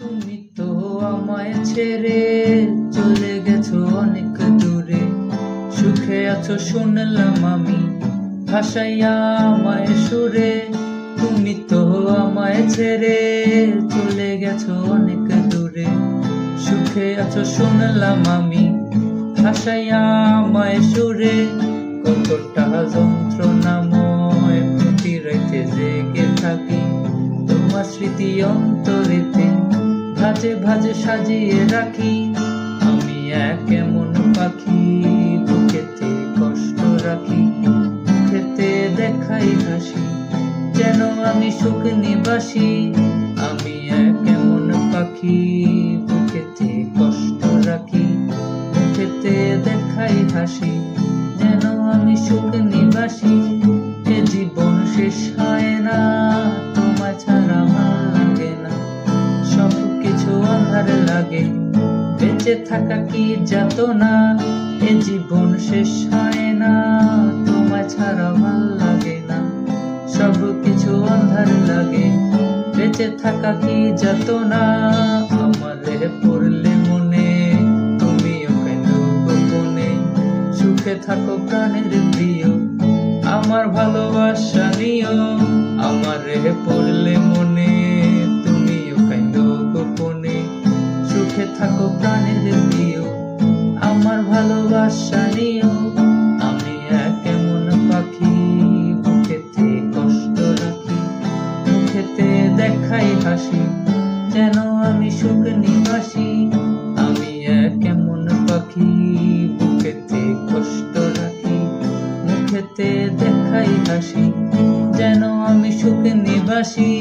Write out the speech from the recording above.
তুমি তো আমায় ছেড়ে চলে গেছো অনেক দূরে, সুখে আছো শুনলাম আমি ভাসাইয়া আমায় সুরে। তুমি তো আমায় ছেড়ে চলে গেছো অনেক দূরে, সুখে আছো শুনলাম আমি ভাসাইয়া আমায় সুরে। কতটা যন্ত্রণাময় প্রতি রাতে জেগে থাকি, তোমার স্মৃতি অন্তরেতে ভাজে ভাজে সাজিয়ে রাখি। আমি এক এমন পাখি বুকেতে কষ্ট রাখি, মুখেতে দেখাই হাসি যেন আমি সুখ নিবাসী। আমি এক এমন পাখি বুকেতে কষ্ট রাখি, মুখেতে দেখাই হাসি যেন আমি সুখ নিবাসী। এ জীবন শেষ হয় না, তোমায় ছাড়া ভাল লাগে না, সব কিছু আঁধার লাগে, বেঁচে থাকা কি যাতনা। এ জীবন শেষ হয় না, তোমায় ছাড়া ভাল লাগে না, সব কিছু আঁধার লাগে, বেঁচে থাকা কি যাতনা। আমারে পড়লে মনে তুমিও কেন গোপনে, সুখে থাকো প্রাণের প্রিয়, আমার ভালোবাসা নিও। আমারে পড়লে মনে তুমিও কেন গোপনে, সুখে থাকো প্রাণের প্রিয়, আমার ভালোবাসা নিও। আমি এক এমন পাখি বুকেতে কষ্ট রাখি, মুখেতে দেখাই হাসি যেন আমি সুখ নিবাসী। আমি এক এমন পাখি বুকেতে কষ্ট রাখি, মুখেতে দেখাই হাসি যেন আমি সুখ নিবাসী।